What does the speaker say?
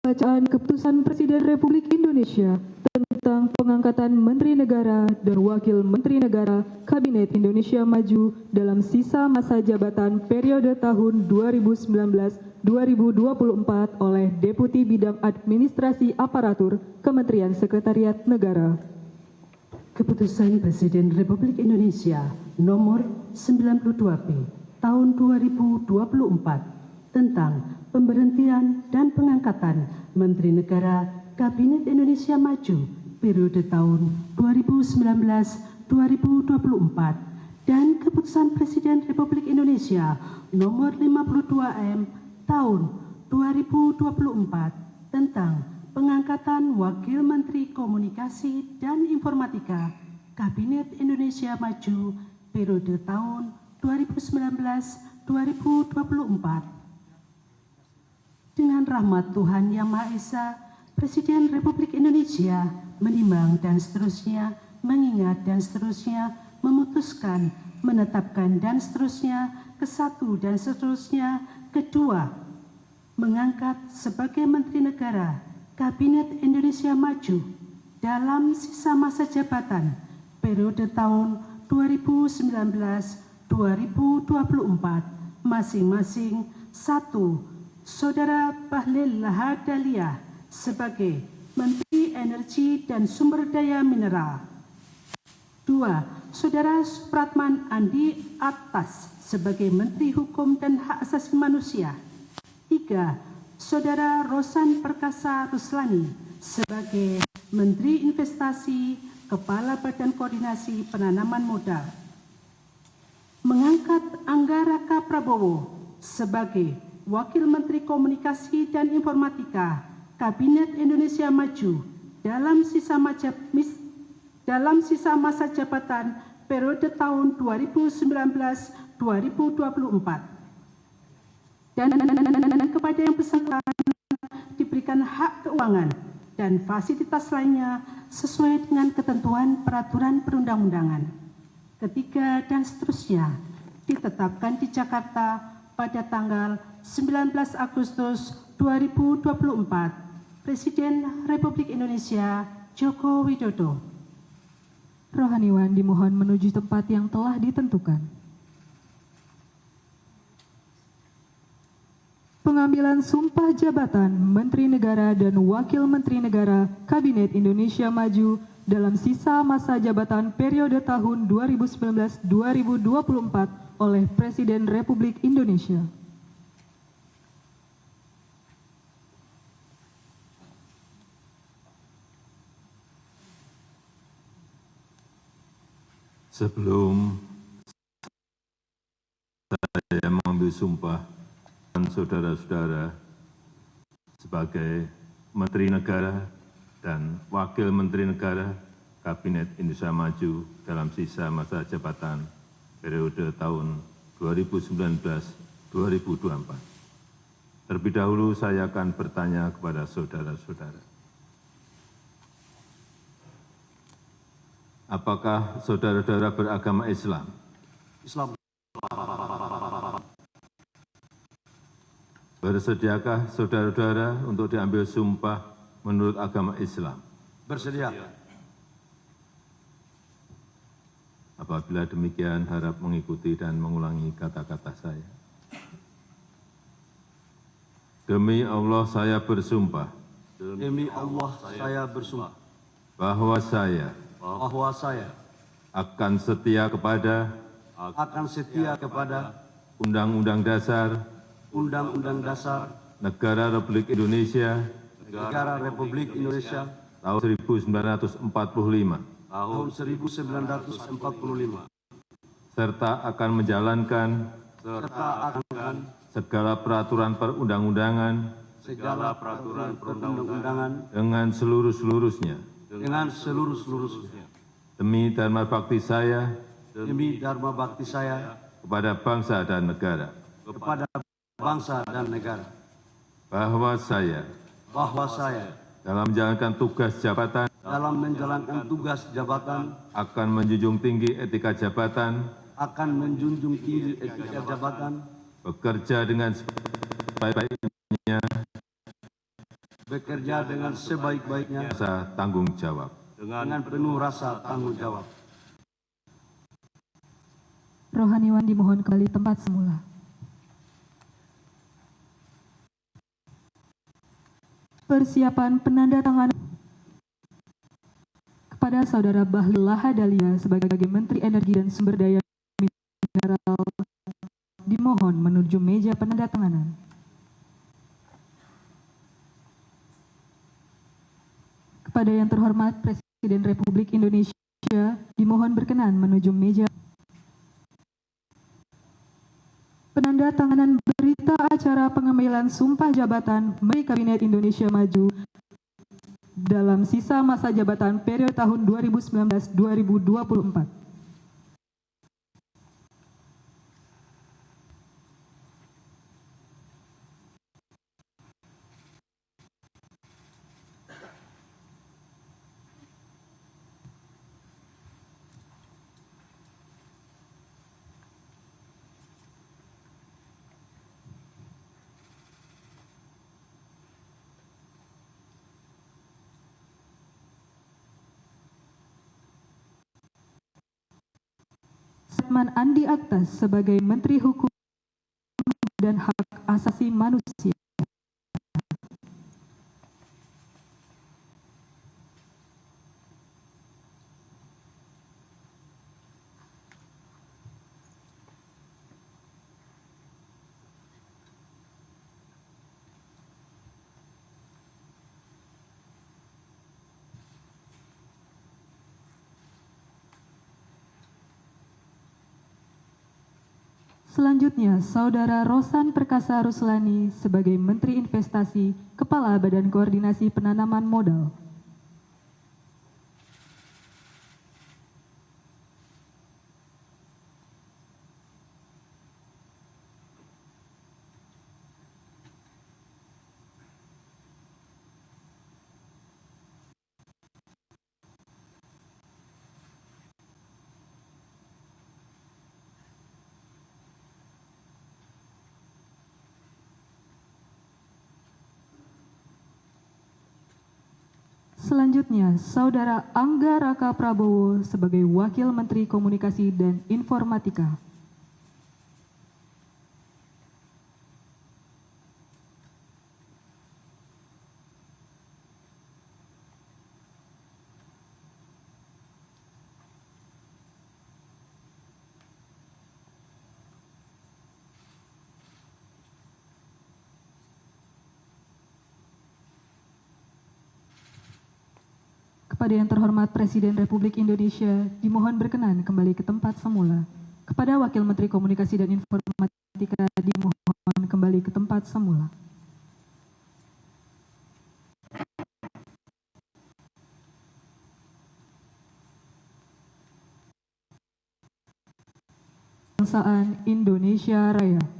Bacaan Keputusan Presiden Republik Indonesia tentang pengangkatan Menteri Negara dan Wakil Menteri Negara Kabinet Indonesia Maju dalam sisa masa jabatan periode tahun 2019-2024 oleh Deputi Bidang Administrasi Aparatur Kementerian Sekretariat Negara. Keputusan Presiden Republik Indonesia Nomor 92P Tahun 2024 tentang pemberhentian dan pengangkatan Menteri Negara Kabinet Indonesia Maju periode tahun 2019-2024 dan Keputusan Presiden Republik Indonesia Nomor 52M Tahun 2024 tentang pengangkatan Wakil Menteri Komunikasi dan Informatika Kabinet Indonesia Maju periode tahun 2019-2024. Dengan rahmat Tuhan Yang Maha Esa, Presiden Republik Indonesia menimbang dan seterusnya, mengingat dan seterusnya, memutuskan, menetapkan dan seterusnya, kesatu dan seterusnya, kedua, mengangkat sebagai Menteri Negara Kabinet Indonesia Maju dalam sisa masa jabatan periode tahun 2019-2024 masing-masing. 1. Saudara Bahlil Lahadalia sebagai Menteri Energi dan Sumber Daya Mineral. 2. Saudara Supratman Andi Atas sebagai Menteri Hukum dan Hak Asasi Manusia. 3. Saudara Rosan Perkasa Ruslani sebagai Menteri Investasi, Kepala Badan Koordinasi Penanaman Modal. Mengangkat Anggaraka Prabowo sebagai Wakil Menteri Komunikasi dan Informatika Kabinet Indonesia Maju dalam sisa masa jabatan periode tahun 2019-2024. Dan kepada yang bersangkutan diberikan hak keuangan dan fasilitas lainnya sesuai dengan ketentuan peraturan perundang-undangan. Ketiga dan seterusnya ditetapkan di Jakarta pada tanggal 19 Agustus 2024, Presiden Republik Indonesia Joko Widodo. Rohaniwan dimohon menuju tempat yang telah ditentukan. Pengambilan sumpah jabatan Menteri Negara dan Wakil Menteri Negara Kabinet Indonesia Maju dalam sisa masa jabatan periode tahun 2019-2024 oleh Presiden Republik Indonesia. Sebelum saya mengambil sumpah dan saudara-saudara sebagai Menteri Negara dan Wakil Menteri Negara Kabinet Indonesia Maju dalam sisa masa jabatan periode tahun 2019-2024. Terlebih dahulu saya akan bertanya kepada saudara-saudara. Apakah saudara-saudara beragama Islam? Islam. Bersediakah saudara-saudara untuk diambil sumpah menurut agama Islam? Bersedia. Apabila demikian, harap mengikuti dan mengulangi kata-kata saya. Demi Allah saya bersumpah. Demi Allah saya bersumpah. Bahwa saya akan setia kepada Undang-Undang Dasar Negara Republik Indonesia tahun 1945 serta akan menjalankan segala peraturan perundang-undangan dengan seluruh-seluruhnya. Demi dharma bakti saya kepada bangsa dan negara. Bahwa saya dalam menjalankan tugas jabatan akan menjunjung tinggi etika jabatan, bekerja dengan sebaik-baiknya bekerja dengan sebaik-baiknya rasa tanggung jawab. dengan penuh rasa tanggung jawab. Rohaniwan dimohon kembali tempat semula. Persiapan penandatanganan kepada Saudara Bahlil Lahadalia sebagai Menteri Energi dan Sumber Daya Mineral dimohon menuju meja penandatanganan. Kepada yang terhormat Presiden Republik Indonesia dimohon berkenan menuju meja penandatanganan berita acara pengambilan sumpah jabatan Menteri Kabinet Indonesia Maju dalam sisa masa jabatan periode tahun 2019-2024. Setman Andi Aktas sebagai Menteri Hukum dan Hak Asasi Manusia. Selanjutnya, Saudara Rosan Perkasa Ruslani sebagai Menteri Investasi, Kepala Badan Koordinasi Penanaman Modal. Selanjutnya, Saudara Angga Raka Prabowo sebagai Wakil Menteri Komunikasi dan Informatika. Kepada yang terhormat Presiden Republik Indonesia, dimohon berkenan kembali ke tempat semula. Kepada Wakil Menteri Komunikasi dan Informatika, dimohon kembali ke tempat semula. Kebangsaan Indonesia Raya.